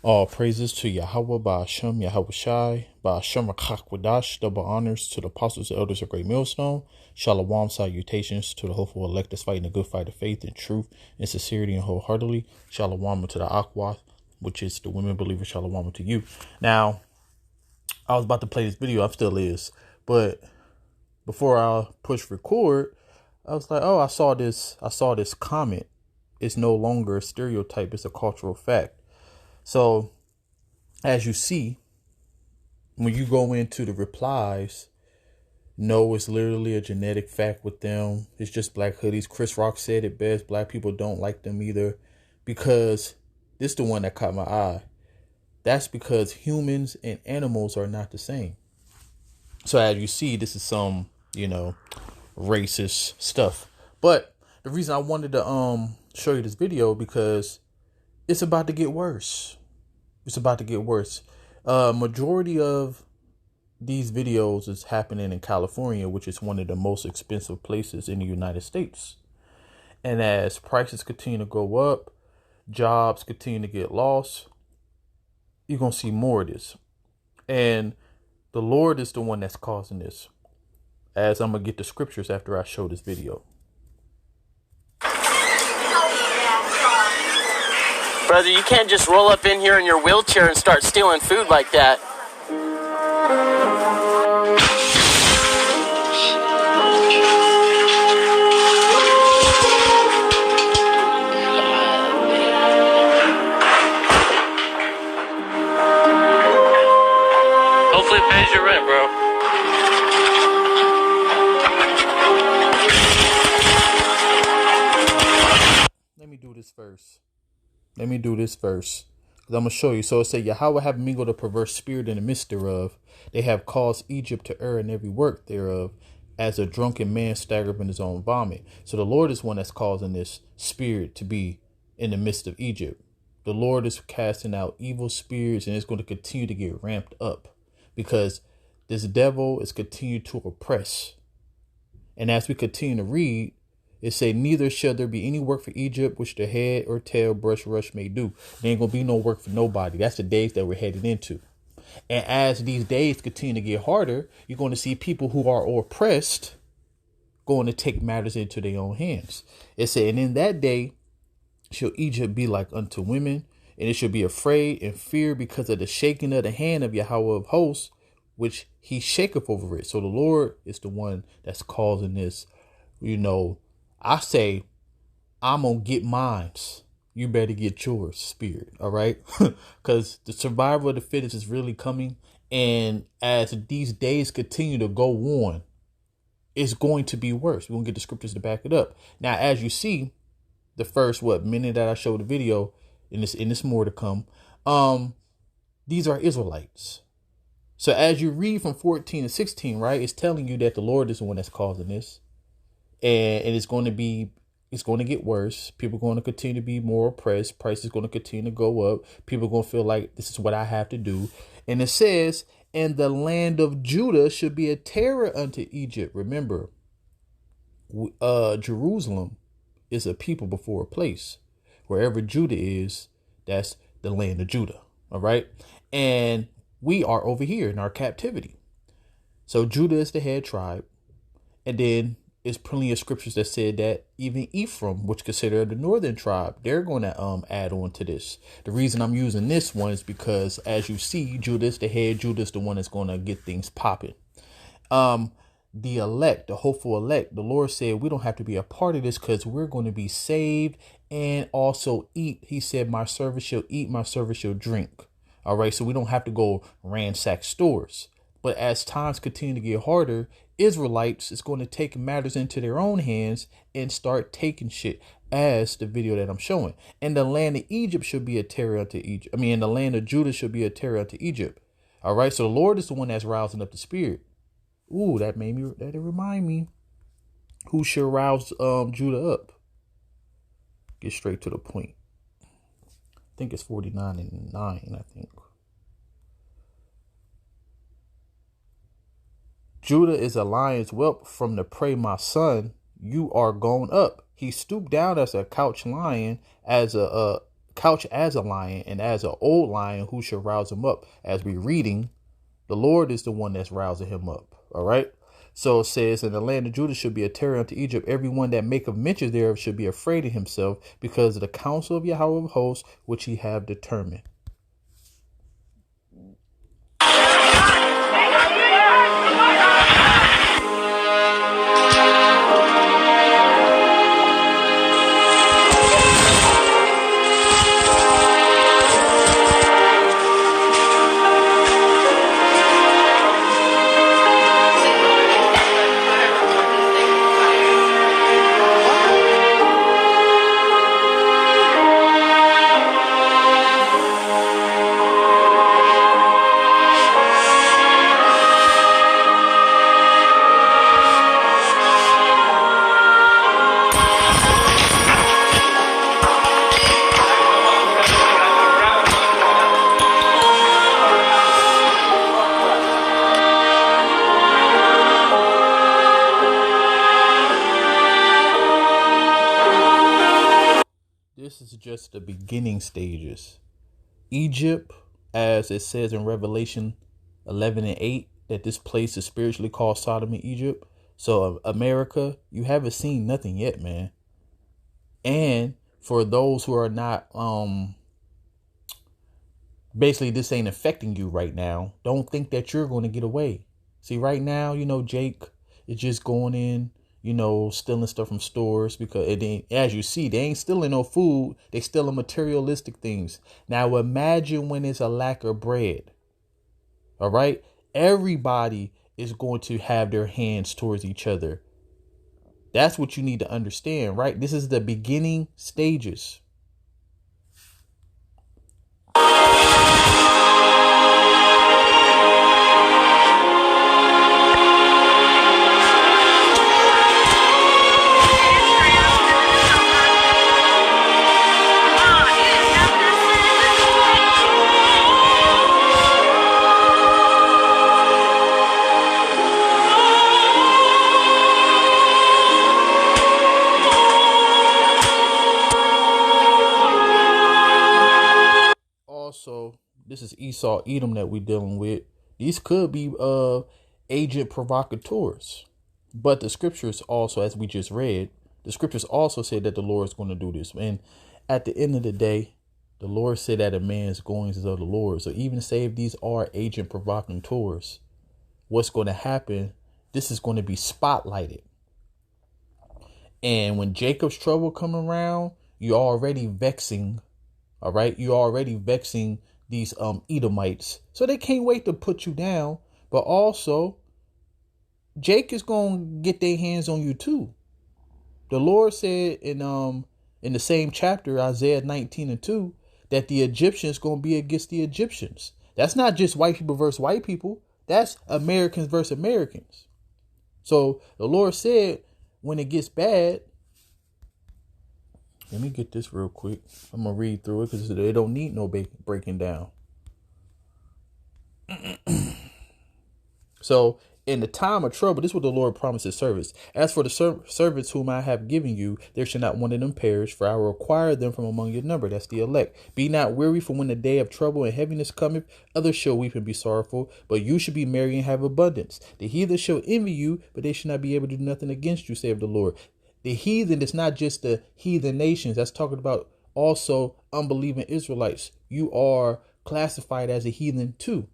All praises to Yahweh, Ba'ashem, Yahweh Shai, Ba'ashem Rakakwadash, double honors to the apostles and elders of Great Millstone. Shalom, salutations to the hopeful elect that's fighting a good fight of faith and truth and sincerity and wholeheartedly. Shalom to the Akwath, which is the women believers. Shalom to you. Now, I was about to play this video. I still is. But before I push record, I was like, oh, I saw this comment. It's no longer a stereotype. It's a cultural fact. So, as you see, when you go into the replies, no, it's literally a genetic fact with them. It's just black hoodies. Chris Rock said it best. Black people don't like them either, because this is the one that caught my eye. That's because humans and animals are not the same. So as you see, this is some, racist stuff. But the reason I wanted to show you this video, because it's about to get worse. It's about to get worse. Majority of these videos is happening in California, which is one of the most expensive places in the United States. And as prices continue to go up, jobs continue to get lost, you're going to see more of this. And the Lord is the one that's causing this, as I'm going to get the scriptures after I show this video. Brother, you can't just roll up in here in your wheelchair and start stealing food like that. Hopefully it pays your rent, bro. Let me do this first. Because I'm going to show you. So it said, Yahweh have mingled a perverse spirit in the midst thereof. They have caused Egypt to err in every work thereof, as a drunken man staggereth in his own vomit. So the Lord is one that's causing this spirit to be in the midst of Egypt. The Lord is casting out evil spirits, and it's going to continue to get ramped up, because this devil is continuing to oppress. And as we continue to read, it say, neither shall there be any work for Egypt, which the head or tail brush rush may do. There ain't going to be no work for nobody. That's the days that we're headed into. And as these days continue to get harder, you're going to see people who are oppressed going to take matters into their own hands. It said, and in that day shall Egypt be like unto women, and it shall be afraid and fear because of the shaking of the hand of Yahweh of hosts, which he shaketh over it. So the Lord is the one that's causing this. I say, I'm going to get mines. You better get yours, spirit. All right. Because the survival of the fittest is really coming. And as these days continue to go on, it's going to be worse. We're going to get the scriptures to back it up. Now, as you see, the first minute that I showed the video, and this more to come, these are Israelites. So as you read from 14 to 16, right, it's telling you that the Lord is the one that's causing this. And it's going to get worse. People are going to continue to be more oppressed. Prices are going to continue to go up. People are going to feel like this is what I have to do. And it says, and the land of Judah should be a terror unto Egypt. Remember, Jerusalem is a people before a place. Wherever Judah is, that's the land of Judah. All right. And we are over here in our captivity. So Judah is the head tribe. And then there's plenty of scriptures that said that even Ephraim, which considered the northern tribe, they're going to add on to this. The reason I'm using this one is because, as you see, Judah's the head. Judah's the one that's going to get things popping. The elect, the hopeful elect, the Lord said we don't have to be a part of this, because we're going to be saved and also eat. He said, my servant shall eat, my servant shall drink. All right. So we don't have to go ransack stores. But as times continue to get harder, Israelites is going to take matters into their own hands and start taking shit, as the video that I'm showing. And the land of Egypt should be a terror unto Egypt. And the land of Judah should be a terror unto Egypt. All right. So the Lord is the one that's rousing up the spirit. Ooh, that remind me. Who should rouse Judah up? Get straight to the point. I think it's 49 and 9, I think. Judah is a lion's whelp from the prey, my son. You are gone up. He stooped down as a couch lion, as a couch as a lion, and as an old lion, who shall rouse him up? As we reading, the Lord is the one that's rousing him up. All right. So it says, in the land of Judah should be a terror unto Egypt. Everyone that maketh mention thereof should be afraid of himself, because of the counsel of Yahweh of hosts, which he have determined. This is just the beginning stages. Egypt, as it says in Revelation 11:8, that this place is spiritually called Sodom and Egypt. So America, you haven't seen nothing yet, man. And for those who are not, basically this ain't affecting you right now, don't think that you're going to get away. See, right now, Jake is just going in, stealing stuff from stores, because it ain't, as you see, they ain't stealing no food. They stealing materialistic things. Now imagine when it's a lack of bread. All right. Everybody is going to have their hands towards each other. That's what you need to understand, right? This is the beginning stages. Also, this is Esau, Edom that we're dealing with. These could be agent provocateurs. But the scriptures also, as we just read, the scriptures also said that the Lord is going to do this. And at the end of the day, the Lord said that a man's goings is of the Lord. So even say if these are agent provocateurs, what's going to happen, this is going to be spotlighted. And when Jacob's trouble come around, you're already vexing. All right. You're already vexing these Edomites. So they can't wait to put you down. But also, Jake is going to get their hands on you, too. The Lord said in the same chapter, Isaiah 19:2, that the Egyptians going to be against the Egyptians. That's not just white people versus white people. That's Americans versus Americans. So the Lord said when it gets bad. Let me get this real quick. I'm going to read through it because they don't need no breaking down. So in the time of trouble, this is what the Lord promised his servants. As for the servants whom I have given you, there shall not one of them perish, for I will require them from among your number. That's the elect. Be not weary, for when the day of trouble and heaviness cometh, others shall weep and be sorrowful, but you should be merry and have abundance. The heathen shall envy you, but they shall not be able to do nothing against you, saith the Lord. The heathen is not just the heathen nations. That's talking about also unbelieving Israelites. You are classified as a heathen too.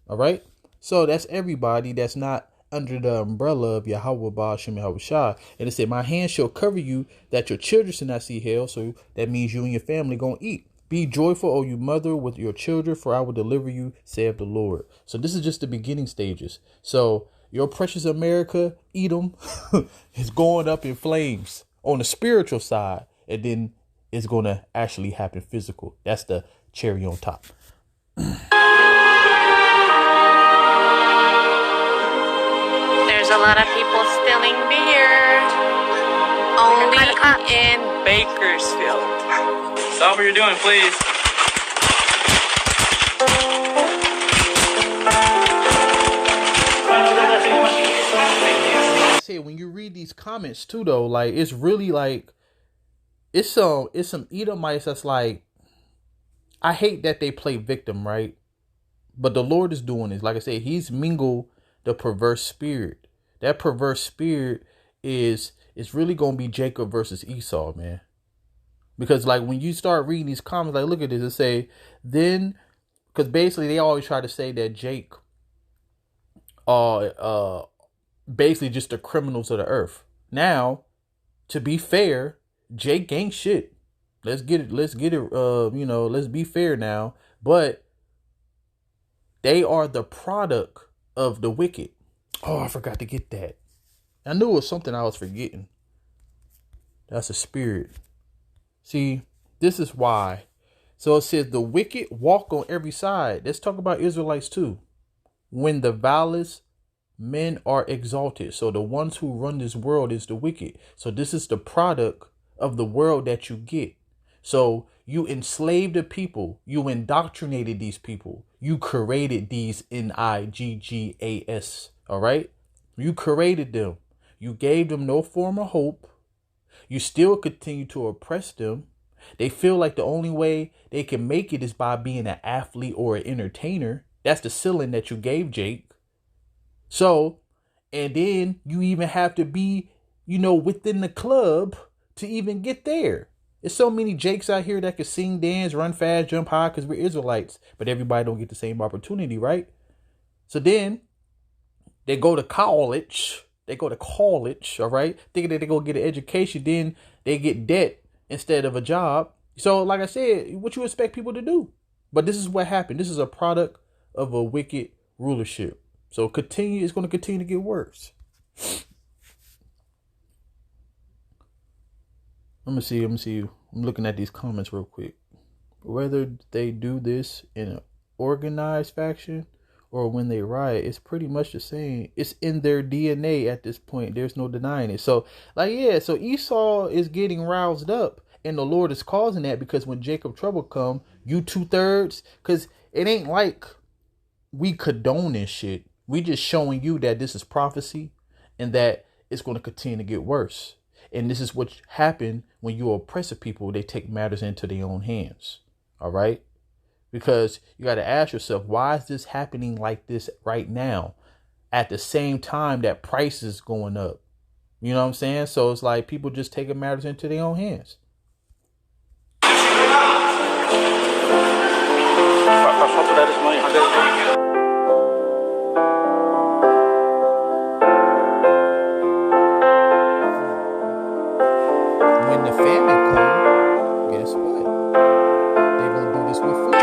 All right. So that's everybody that's not under the umbrella of Yahweh Ba'ashem Yahweh Shah. And it said, my hand shall cover you, that your children shall not see hell. So that means you and your family going to eat. Be joyful, O you mother, with your children, for I will deliver you, saith the Lord. So this is just the beginning stages. So your precious America, Edom, is going up in flames on the spiritual side. And then it's going to actually happen physical. That's the cherry on top. There's a lot of people stealing beer. Only in Bakersfield. Stop what you're doing, please. I say when you read these comments too, though, like it's really like it's some Edomites that's like I hate that they play victim, right? But the Lord is doing this. Like I said, he's mingled the perverse spirit. That perverse spirit is really going to be Jacob versus Esau, man. Because like when you start reading these comments, like look at this, it say, then, because basically they always try to say that Jake are basically just the criminals of the earth. Now, to be fair, Jake ain't shit. Let's get it, let's be fair now. But they are the product of the wicked. Oh, I forgot to get that. I knew it was something I was forgetting. That's a spirit. See, this is why. So it says the wicked walk on every side. Let's talk about Israelites too. When the vilest men are exalted. So the ones who run this world is the wicked. So this is the product of the world that you get. So you enslaved the people. You indoctrinated these people. You created these niggas. All right. You created them. You gave them no form of hope. You still continue to oppress them. They feel like the only way they can make it is by being an athlete or an entertainer. That's the ceiling that you gave Jake. So, and then you even have to be, within the club to even get there. There's so many Jakes out here that can sing, dance, run fast, jump high because we're Israelites. But everybody don't get the same opportunity, right? So then they go to college. All right? Thinking that they're going to get an education. Then they get debt instead of a job. So like I said, what you expect people to do? But this is what happened. This is a product of a wicked rulership. So it's going to continue to get worse. Let me see. I'm looking at these comments real quick. Whether they do this in an organized faction or when they riot, it's pretty much the same. It's in their DNA at this point. There's no denying it. So, so Esau is getting roused up, and the Lord is causing that because when Jacob trouble come, you 2/3, because it ain't like we condone this shit. We just showing you that this is prophecy and that it's going to continue to get worse. And this is what happened when you oppress people. They take matters into their own hands. All right. Because you got to ask yourself, why is this happening like this right now at the same time that price is going up? You know what I'm saying? So it's like people just taking matters into their own hands. When the famine comes, guess what? They're going to do this with food.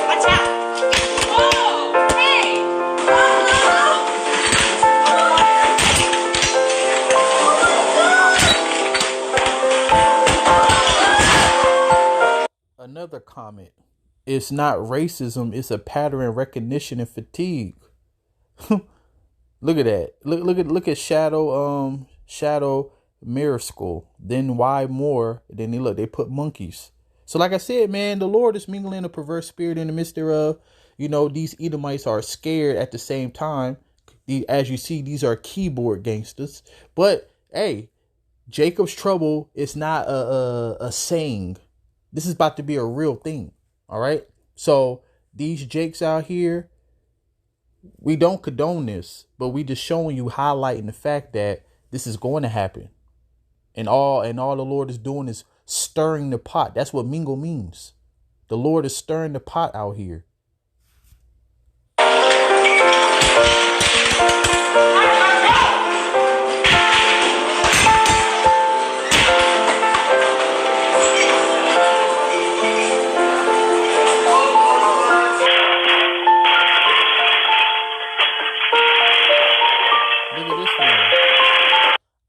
Watch out! Oh! Hey! Another comment. It's not racism. It's a pattern recognition and fatigue. Look at that. Look at Shadow Mirror School. Then why more? Then they put monkeys. So like I said, man, the Lord is mingling a perverse spirit in the midst thereof. These Edomites are scared at the same time. As you see, these are keyboard gangsters. But hey, Jacob's trouble is not a saying. This is about to be a real thing. All right. So these Jakes out here, we don't condone this, but we just showing you, highlighting the fact that this is going to happen. And all the Lord is doing is stirring the pot. That's what mingle means. The Lord is stirring the pot out here.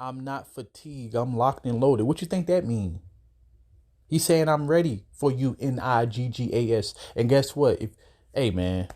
I'm not fatigued. I'm locked and loaded. What you think that mean? He's saying I'm ready for you, niggas. And guess what? Hey man.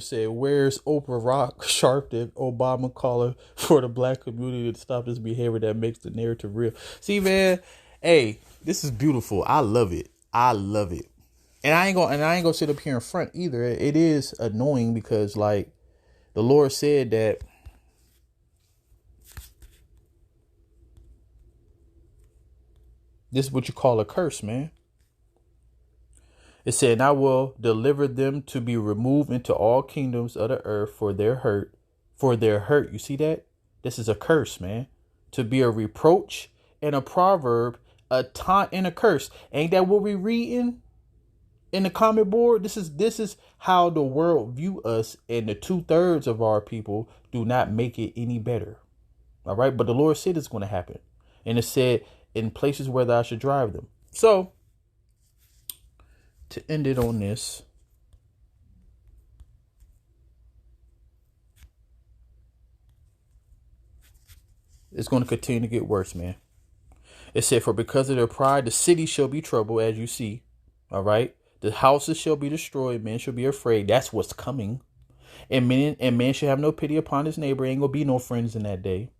it said, where's Oprah Rock sharp that Obama caller for the black community to stop this behavior that makes the narrative real? See, man, hey, this is beautiful. I love it. I love it. And I ain't gonna sit up here in front either. It is annoying because, like, the Lord said that this is what you call a curse, man. It said, and I will deliver them to be removed into all kingdoms of the earth for their hurt. For their hurt. You see that? This is a curse, man. To be a reproach and a proverb, a taunt and a curse. Ain't that what we reading in the comment board? This is how the world view us, and the 2/3 of our people do not make it any better. All right. But the Lord said it's going to happen. And it said in places where thou should drive them. So, to end it on this, it's going to continue to get worse, man. It said, for because of their pride, the city shall be troubled, as you see. All right. The houses shall be destroyed. Men shall be afraid. That's what's coming. And man shall have no pity upon his neighbor. Ain't gonna be no friends in that day.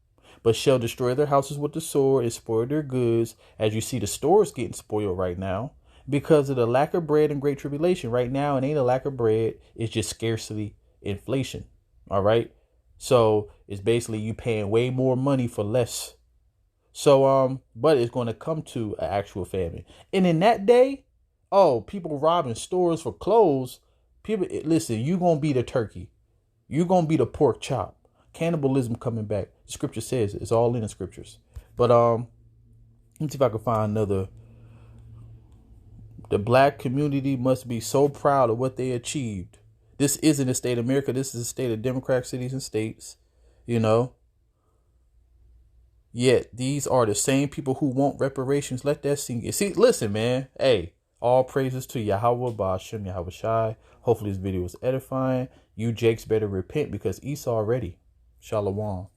But shall destroy their houses with the sword and spoil their goods. As you see, the stores getting spoiled right now because of the lack of bread and great tribulation. Right now, it ain't a lack of bread. It's just scarcity, inflation. All right. So it's basically you paying way more money for less. So, but it's going to come to an actual famine. And in that day, oh, people robbing stores for clothes. People, listen, you going to be the turkey. You going to be the pork chop. Cannibalism coming back. The scripture says it's all in the scriptures. But, let me see if I can find another. The black community must be so proud of what they achieved. This isn't a state of America. This is a state of democratic cities and states, you know. Yet these are the same people who want reparations. Let that sink in. See, listen, man. Hey, all praises to Yahweh Ba'ashem Yahweh Shai. Hopefully this video was edifying. You Jakes better repent because Esau already. Shalom.